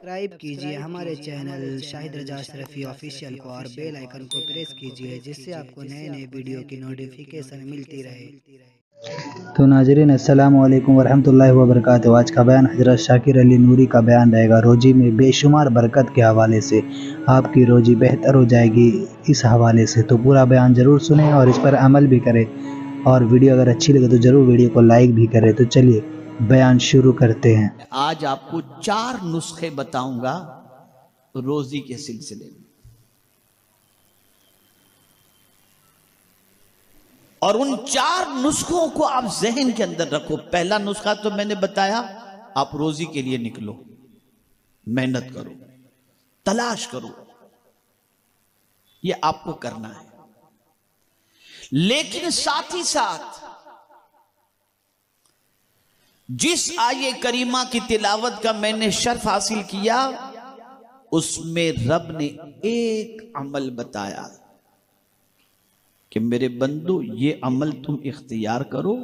Subscribe कीजिए हमारे channel Shahid रजा Ashrafi official को और बेल आइकन को प्रेस कीजिए जिससे आपको नए नए वीडियो की नोटिफिकेशन मिलती रहे। तो नाज़रीन अस्सलाम वालेकुम वरहमतुल्लाहि वबरकातुहू। आज का बयान हज़रत शाकिर अली नूरी का बयान रहेगा। रोज़ी में बेशुमार बरकत के हवाले से आपकी रोज़ी बेहतर हो जाएगी इस हवाले से। तो पूरा बयान ज़रूर सुनें और इस पर अमल भी करें, और वीडियो अगर अच्छी लगे तो ज़रूर वीडियो को लाइक भी करें। तो चलिए बयान शुरू करते हैं। आज आपको 4 नुस्खे बताऊंगा रोजी के सिलसिले में, और उन 4 नुस्खों को आप जहन के अंदर रखो। पहला नुस्खा तो मैंने बताया, आप रोजी के लिए निकलो, मेहनत करो, तलाश करो, ये आपको करना है। लेकिन साथ ही साथ जिस आये करीमा की तिलावत का मैंने शर्फ हासिल किया, उसमें रब ने एक अमल बताया कि मेरे बंदो ये अमल तुम इख्तियार करो,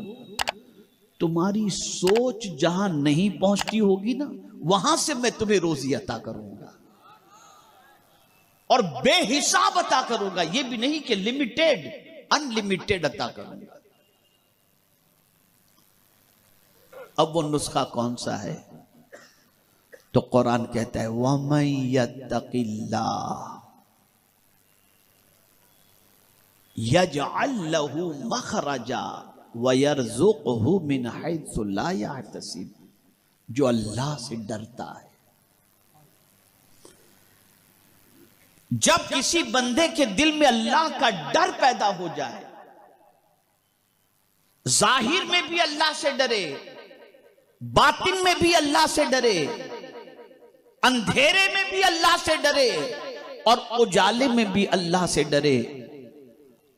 तुम्हारी सोच जहां नहीं पहुंचती होगी ना, वहां से मैं तुम्हें रोजी अता करूंगा और बेहिसाब अता करूंगा। ये भी नहीं कि लिमिटेड, अनलिमिटेड अता करूंगा। अब वो नुस्खा कौन सा है? तो कुरान कहता है वमन यत्तकिल्लाह यजअल लहू मखरजा वयरज़ुक़हु मिन हैथु ला यहतसिब। जो अल्लाह से डरता है, जब किसी बंदे के दिल में अल्लाह का डर पैदा हो जाए, जाहिर में भी अल्लाह से डरे, बातिन में भी अल्लाह से डरे, अंधेरे में भी अल्लाह से डरे और उजाले में भी अल्लाह से डरे,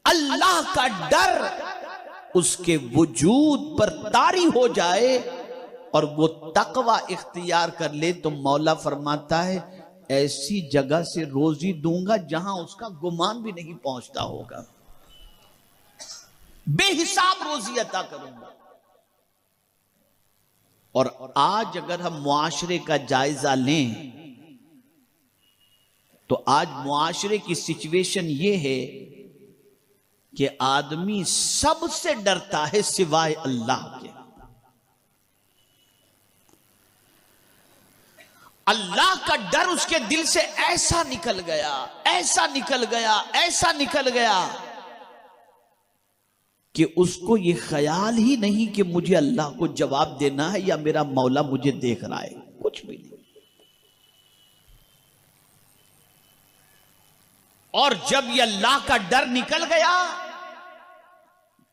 अल्लाह का डर उसके वजूद पर तारी हो जाए और वो तकवा इख्तियार कर ले, तो मौला फरमाता है ऐसी जगह से रोजी दूंगा जहां उसका गुमान भी नहीं पहुंचता होगा, बेहिसाब रोजी अता करूंगा। और आज अगर हम मुआशरे का जायजा लें तो आज मुआशरे की सिचुएशन ये है कि आदमी सबसे डरता है सिवाय अल्लाह के। अल्लाह का डर उसके दिल से ऐसा निकल गया, ऐसा निकल गया, ऐसा निकल गया कि उसको ये ख्याल ही नहीं कि मुझे अल्लाह को जवाब देना है या मेरा मौला मुझे देख रहा है, कुछ भी नहीं। और जब ये अल्लाह का डर निकल गया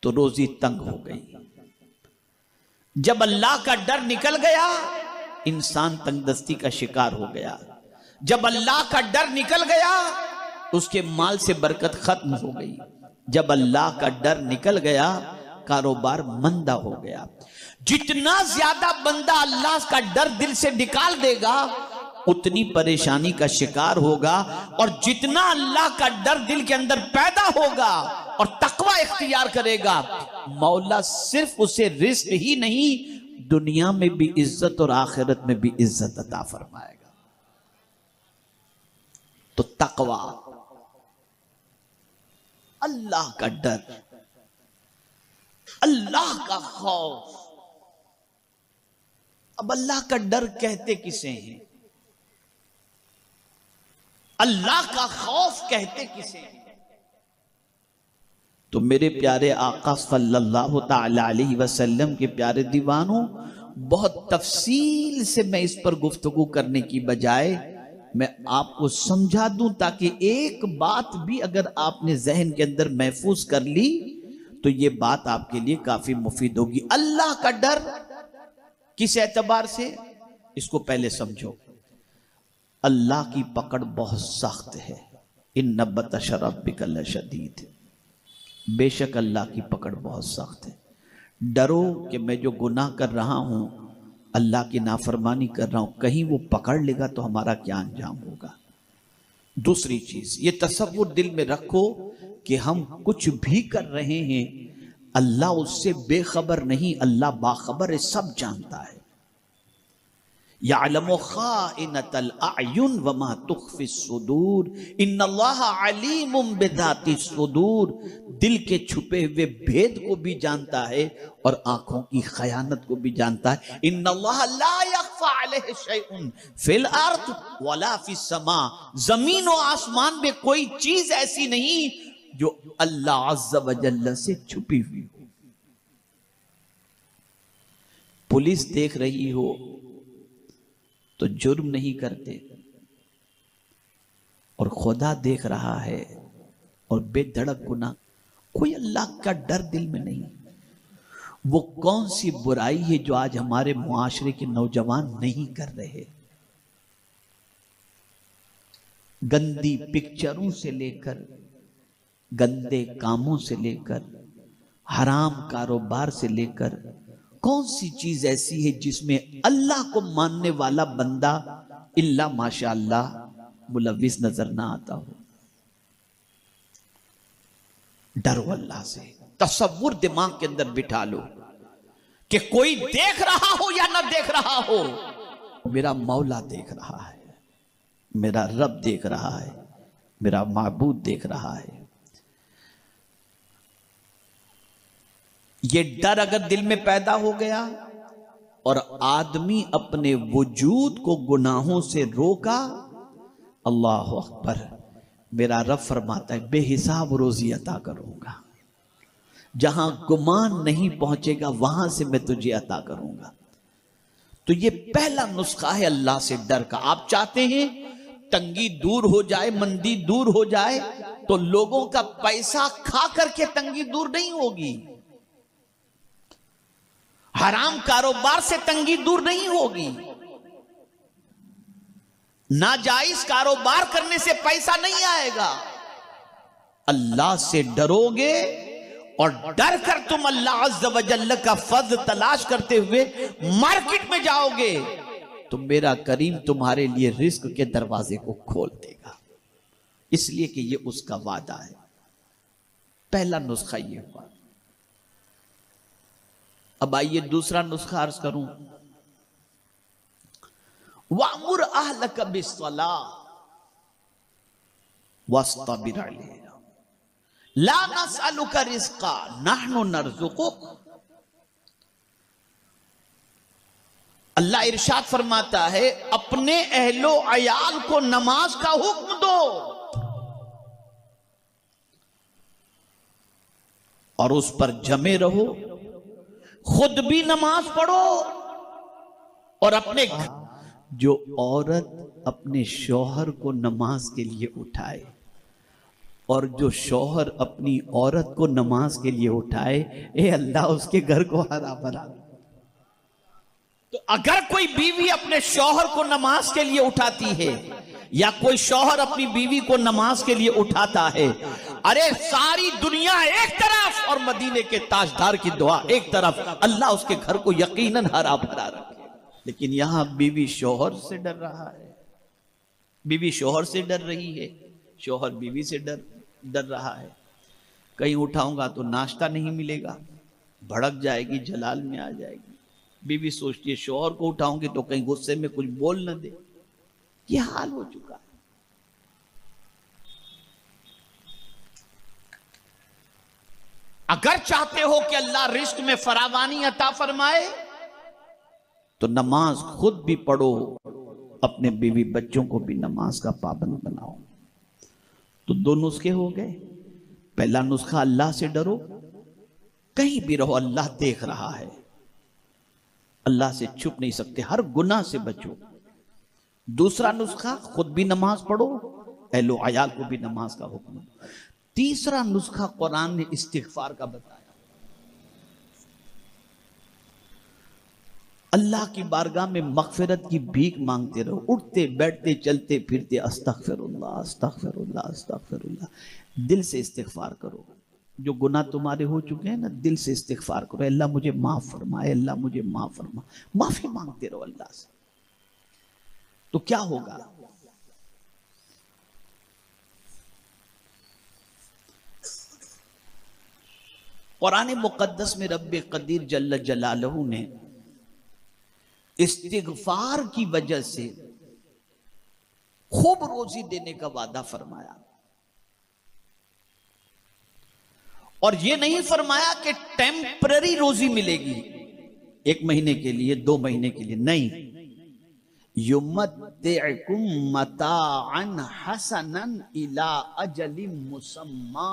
तो रोजी तंग हो गई। जब अल्लाह का डर निकल गया इंसान तंगदस्ती का शिकार हो गया। जब अल्लाह का डर निकल गया उसके माल से बरकत खत्म हो गई। जब अल्लाह का डर निकल गया कारोबार मंदा हो गया। जितना ज्यादा बंदा अल्लाह का डर दिल से निकाल देगा उतनी परेशानी का शिकार होगा, और जितना अल्लाह का डर दिल के अंदर पैदा होगा और तकवा इख्तियार करेगा, मौला सिर्फ उसे रिस्क ही नहीं दुनिया में भी इज्जत और आखिरत में भी इज्जत अता फरमाएगा। तो तकवा, अल्लाह का डर, अल्लाह का खौफ। अब अल्लाह का डर कहते किसे हैं, अल्लाह का खौफ कहते किसे हैं? तो मेरे प्यारे आका सल्लल्लाहु ताला अलैहि वसल्लम के प्यारे दीवानों, बहुत तफसील से मैं इस पर गुफ्तगू करने की बजाय मैं आपको समझा दूं, ताकि एक बात भी अगर आपने जहन के अंदर महफूज कर ली तो ये बात आपके लिए काफी मुफीद होगी। अल्लाह का डर किस एतबार से, इसको पहले समझो। अल्लाह की पकड़ बहुत सख्त है। इन्ना बतश रब्बिका लशदीद, बेशक अल्लाह की पकड़ बहुत सख्त है। डरो कि मैं जो गुनाह कर रहा हूं, अल्लाह की नाफरमानी कर रहा हूं, कहीं वो पकड़ लेगा तो हमारा क्या अंजाम होगा। दूसरी चीज, ये तसव्वुर दिल में रखो कि हम कुछ भी कर रहे हैं अल्लाह उससे बेखबर नहीं, अल्लाह बाखबर है, सब जानता है। यअलमु खाइनतल अयुन वमा तुख्फी सुदूर इन्नल्लाह अलीमुम बिज़ाति सुदूर। दिल के छुपे हुए भेद को भी जानता है और आंखों की खयानत को भी जानता है। इन्नल्लाह ला यख्फा अलैहि शैउन फिल अर्द वला फिस समा। जमीन और आसमान में कोई चीज ऐसी नहीं जो अल्लाह अज़्ज़ व जल्ल से छुपी हुई हो। पुलिस देख रही हो तो जुर्म नहीं करते, और खुदा देख रहा है और बेधड़क गुनाह, कोई अल्लाह का डर दिल में नहीं। वो कौन सी बुराई है जो आज हमारे मुआशरे के नौजवान नहीं कर रहे? गंदी पिक्चरों से लेकर, गंदे कामों से लेकर, हराम कारोबार से लेकर, कौन सी चीज ऐसी है जिसमें अल्लाह को मानने वाला बंदा इल्ला माशाअल्लाह मुलव्विस नजर ना आता हो? डरो अल्लाह से। तसव्वुर दिमाग के अंदर बिठा लो कि कोई देख रहा हो या ना देख रहा हो, मेरा मौला देख रहा है, मेरा रब देख रहा है, मेरा माबूद देख रहा है। ये डर अगर दिल में पैदा हो गया और आदमी अपने वजूद को गुनाहों से रोका, अल्लाह अकबर, मेरा रब फरमाता है बेहिसाब रोजी अता करूंगा, जहां गुमान नहीं पहुंचेगा वहां से मैं तुझे अता करूंगा। तो ये पहला नुस्खा है अल्लाह से डर का। आप चाहते हैं तंगी दूर हो जाए, मंदी दूर हो जाए, तो लोगों का पैसा खा करके तंगी दूर नहीं होगी, हराम कारोबार से तंगी दूर नहीं होगी, नाजायज कारोबार करने से पैसा नहीं आएगा। अल्लाह से डरोगे और डर कर तुम अल्लाह अज़्ज़ व जल्ल का फज़्ल तलाश करते हुए मार्केट में जाओगे तो मेरा करीम तुम्हारे लिए रिस्क के दरवाजे को खोल देगा, इसलिए कि ये उसका वादा है। पहला नुस्खा ये हुआ। अब आइए दूसरा नुस्खा अर्ज करूं। वामुर अहलक बिस्सलाह वस्तबिर अलैहा ला नसअलुका रिज़्क़ा नहनु नरज़ुकुक। अल्लाह इरशाद फरमाता है अपने अहलो अयाल को नमाज का हुक्म दो और उस पर जमे रहो, खुद भी नमाज पढ़ो और अपने जो औरत अपने शौहर को नमाज के लिए उठाए और जो शौहर अपनी औरत को नमाज के लिए उठाए, ए अल्लाह उसके घर को हरा भरा। तो अगर कोई बीवी अपने शौहर को नमाज के लिए उठाती है या कोई शौहर अपनी बीवी को नमाज के लिए उठाता है, अरे सारी दुनिया एक तरफ और मदीने के ताजदार की दुआ एक तरफ, अल्लाह उसके घर को यकीनन हरा भरा रखे। लेकिन यहां बीवी शौहर से डर रहा है, बीवी शौहर से डर रही है, शौहर बीवी से डर रहा है। कहीं उठाऊंगा तो नाश्ता नहीं मिलेगा, भड़क जाएगी, जलाल में आ जाएगी। बीवी सोचती है शौहर को उठाऊंगी तो कहीं गुस्से में कुछ बोल न दे। ये हाल हो चुका है। अगर चाहते हो कि अल्लाह रिस्क में फरावानी अता फरमाए तो नमाज खुद भी पढ़ो, अपने बीवी बच्चों को भी नमाज का पाबंद बनाओ। तो दो नुस्खे हो गए। पहला नुस्खा अल्लाह से डरो, कहीं भी रहो अल्लाह देख रहा है, अल्लाह से छुप नहीं सकते, हर गुनाह से बचो। दूसरा नुस्खा खुद भी नमाज पढ़ो, अहलो अयाल को भी नमाज का हुक्म दो। तीसरा नुस्खा कुरान ने इस्तिगफार का बताया। अल्लाह की बारगाह में मगफिरत की भीख मांगते रहो, उठते बैठते चलते फिरते अस्तगफिरुल्लाह अस्तगफिरुल्लाह अस्तगफिरुल्लाह। दिल से इस्तिगफार करो, जो गुनाह तुम्हारे हो चुके हैं ना, दिल से इस्तिगफार करो, अल्लाह मुझे माफ फरमाए, अल्लाह मुझे माफ फरमा, माफी मांगते रहो अल्लाह से। तो क्या होगा? कुरान मुक़द्दस में रब्बे क़दीर जल्ल जलालहू ने इस्तिगफार की वजह से खूब रोजी देने का वादा फरमाया। और यह नहीं फरमाया कि टेम्पररी रोजी मिलेगी, 1 महीने के लिए, 2 महीने के लिए, नहीं। युमत्तिउकुम मताअन हसनन इला अजलिम मुसम्मा,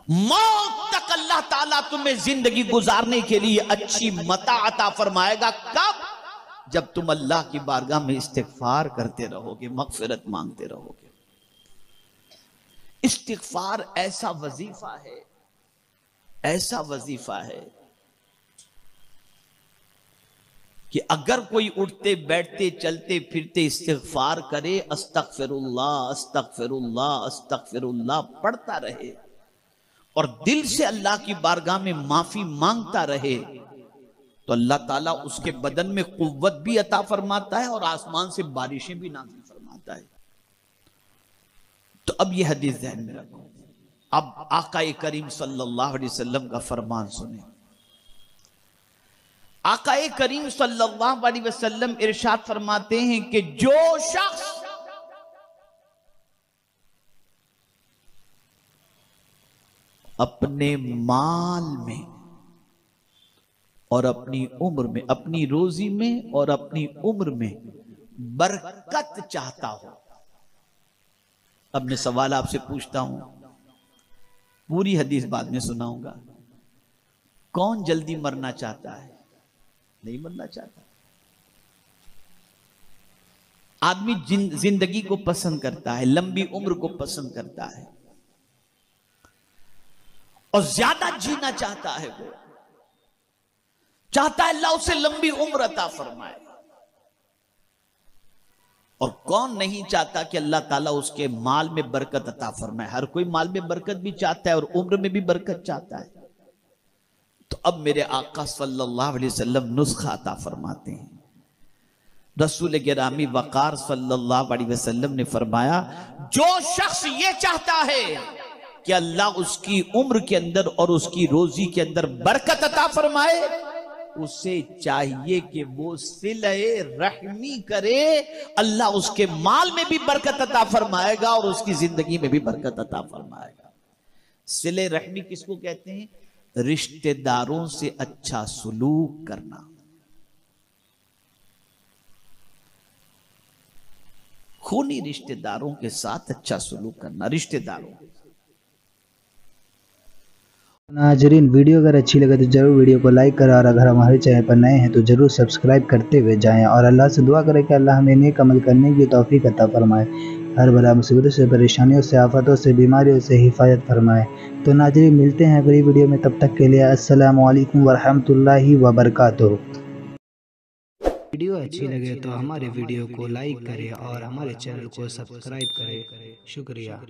मौत तक अल्लाह ताला तुम्हें जिंदगी गुजारने के लिए अच्छी मता अता फरमाएगा। कब? जब तुम अल्लाह की बारगाह में इस्तिगफार करते रहोगे, मगफिरत मांगते रहोगे। इस्तिगफार ऐसा वजीफा है, ऐसा वजीफा है कि अगर कोई उठते बैठते चलते फिरते इस्तिगफार करे, अस्तगफिरुल्लाह अस्तगफिरुल्लाह अस्तगफिरुल्लाह पढ़ता रहे और दिल से अल्लाह की बारगाह में माफी मांगता रहे, तो अल्लाह ताला उसके बदन में कुव्वत भी अता फरमाता है और आसमान से बारिशें भी नाज़िल फरमाता है। तो अब ये हदीस ज़हन में रखो। अब आकाए करीम सल्लल्लाहु अलैहि वसल्लम का फरमान सुने। आकाए करीम सल्लल्लाहु अलैहि वसल्लम इरशाद फरमाते हैं कि जो शख्स अपने माल में और अपनी उम्र में, अपनी रोजी में और अपनी उम्र में बरकत चाहता हो। अब मैं सवाल आपसे पूछता हूं, पूरी हदीस बाद में सुनाऊंगा। कौन जल्दी मरना चाहता है? नहीं मरना चाहता। आदमी जिंदगी को पसंद करता है, लंबी उम्र को पसंद करता है और ज्यादा जीना चाहता है। वो चाहता है अल्लाह उसे लंबी उम्र अता फरमाए। और कौन नहीं चाहता कि अल्लाह ताला उसके माल में बरकत अता फरमाए? हर कोई माल में बरकत भी चाहता है और उम्र में भी बरकत चाहता है। तो अब मेरे आका सल्लल्लाहु अलैहि वसल्लम नुस्खा अता फरमाते हैं। रसूल गिरामी वकार सल्लल्लाहु अलैहि वसल्लम ने फरमाया, जो शख्स ये चाहता है कि अल्लाह उसकी उम्र के अंदर और उसकी रोजी के अंदर बरकत अता फरमाए, उसे चाहिए कि वो सिले रहमी करे। अल्लाह उसके माल में भी बरकत अता फरमाएगा और उसकी जिंदगी में भी बरकत अता फरमाएगा। सिले रहमी किसको कहते हैं? रिश्तेदारों से अच्छा सुलूक करना। खूनी रिश्तेदारों के साथ अच्छा सुलूक करना, रिश्तेदारों। नाजरीन, वीडियो अगर अच्छी लगे तो जरूर वीडियो को लाइक करें और अगर हमारे चैनल पर नए हैं तो जरूर सब्सक्राइब करते हुए जाएं और अल्लाह से दुआ करें कि अल्लाह हमें नेक अमल करने की तौफीक अता फरमाए, हर बला मुसीबतों से, परेशानियों से, आफतों से, बीमारियों से हिफाजत फरमाए। तो नाजरीन, मिलते हैं अगली वीडियो में, तब तक के लिए अस्सलामु अलैकुम वरहमतुल्लाहि वबरकातुहू। वीडियो अच्छी लगे तो हमारे वीडियो को लाइक करें और हमारे चैनल को सब्सक्राइब करें। शुक्रिया।